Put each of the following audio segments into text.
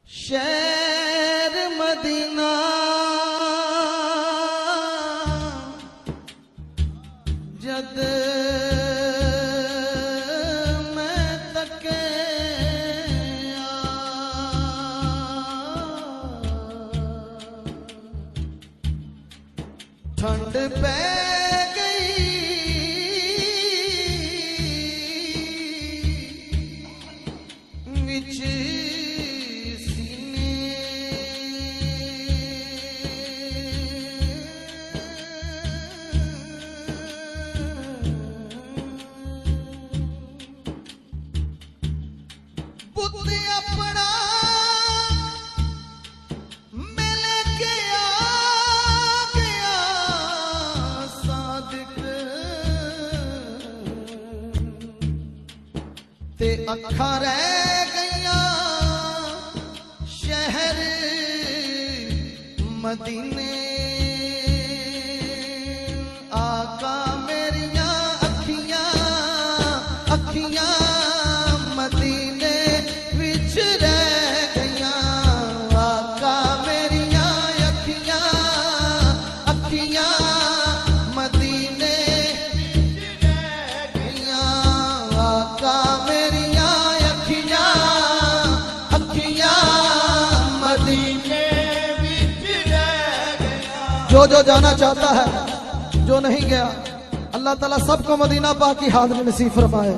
शहर मदीना जद मैं तके ठंड पै गई विच ते अखा रह गईया शहर मदीने आका मेरिया अखियां अखियां मदीने विच रह गईया आका मेरिया अखियां अखियां मदीने विच रह गईया आका जो जाना चाहता है जो नहीं गया अल्लाह ताला सबको मदीना पाक की हाज़िरी नसीब फरमाए।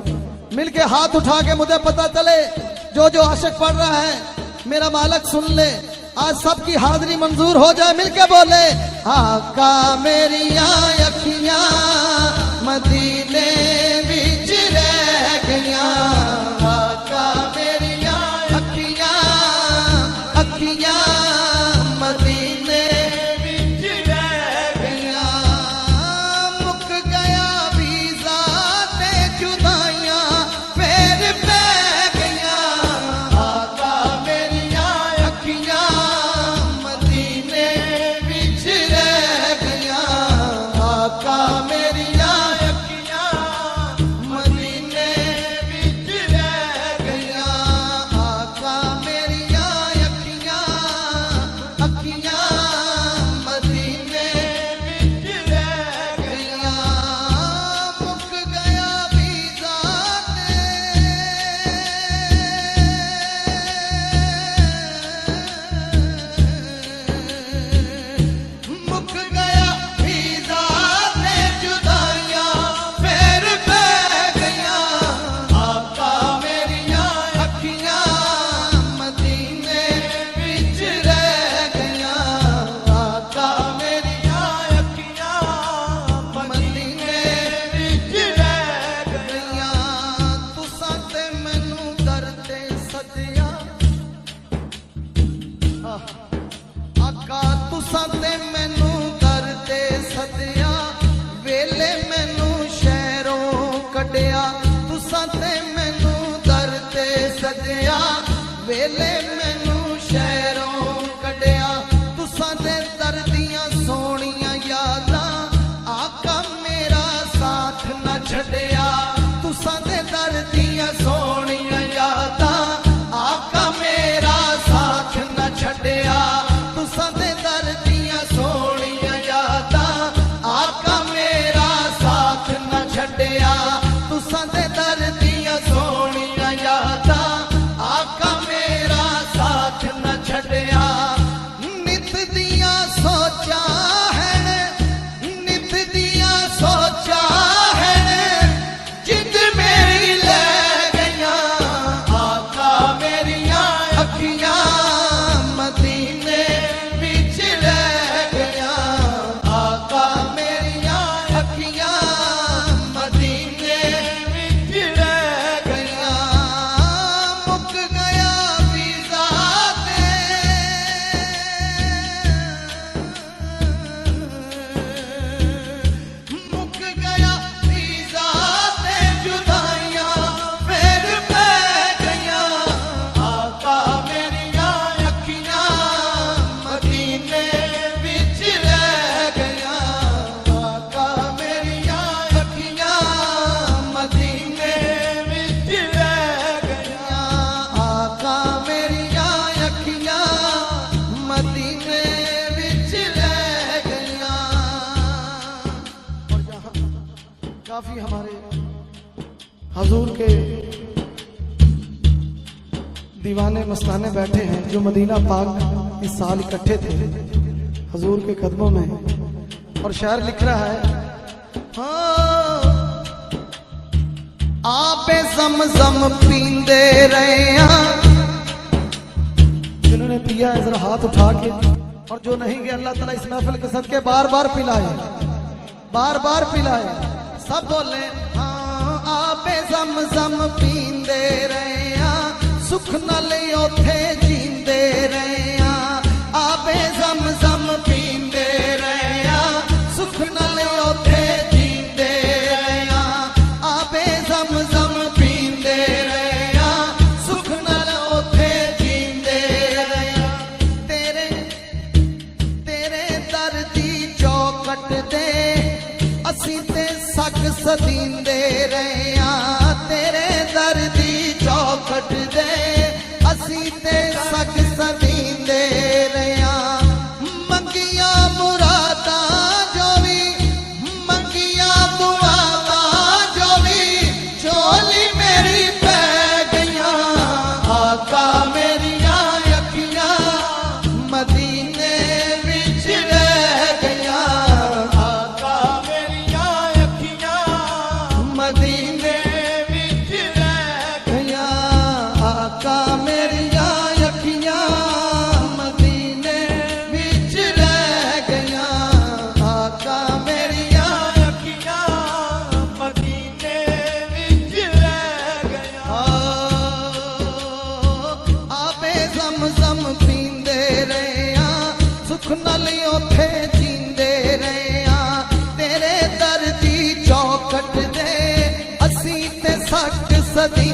मिलके हाथ उठा के मुझे पता चले जो आशिक पढ़ रहा है मेरा मालिक सुन ले आज सबकी हाज़िरी मंजूर हो जाए। मिलके बोले आका मेरी अखियां मदीने विच रह गईया आका मेरी अखियां अखियां मदीने वेले मैनू शहरों कढ़िया तुसां दे दर दियां सोहणियां यादां आका मेरा साथ न छड्डिया तुसां दे दर दियां सोहणियां यादां आका मेरा साथ न छड्डिया तुसां दे दर दियां सोहणियां यादां आका मेरा साथ न छड्डिया तुसां दे दर दियां सोहणियां यादां आका छड़ काफी हमारे हजूर के दीवाने मस्ताने बैठे हैं जो मदीना पाक इस साल इकट्ठे थे हजूर के कदमों में, और शायर लिख रहा है हाँ, आपे ज़म-ज़म पींदे रहे, जिन्होंने पिया है जरा हाथ उठा के, और जो नहीं गए अल्लाह ताला इस महफिल के सदके बार बार पिलाए, बार बार पिलाए। सब बोले हाँ, आपे ज़म-ज़म पींदे रहे, सुख नाल ओथे जींदे रहे, आपे ज़म-ज़म पींदे रहे, सुख नाल ओथे जींदे रहे, आपे ज़म-ज़म पींदे रहे, सुख नाल ओथे जींदे रहे। तेरे तेरे दर दी चौकट दे असीं ते सग सदींदे रहे, तेरे दर दी चौकट दे असीं ते सग सदींदे रहे, मंगिया मुरादा जो भी, मंगिया मुरादा जो भी, झोली मेरी पै गईयां, आका मेरिया अखियां मदीने विच रह गईयां, आका मेरिया अखियां मदीने विच रह गईयां, आका मेरिया अखियां मदीने विच रह गईयां, आका मेरिया अखियां मदीने विच रह गईयां। आपे ज़म-ज़म पींदे रहे, सुख नाल ओथे जींदे रहे, तेरे दर दी चौकट दे असीं ते सग सदी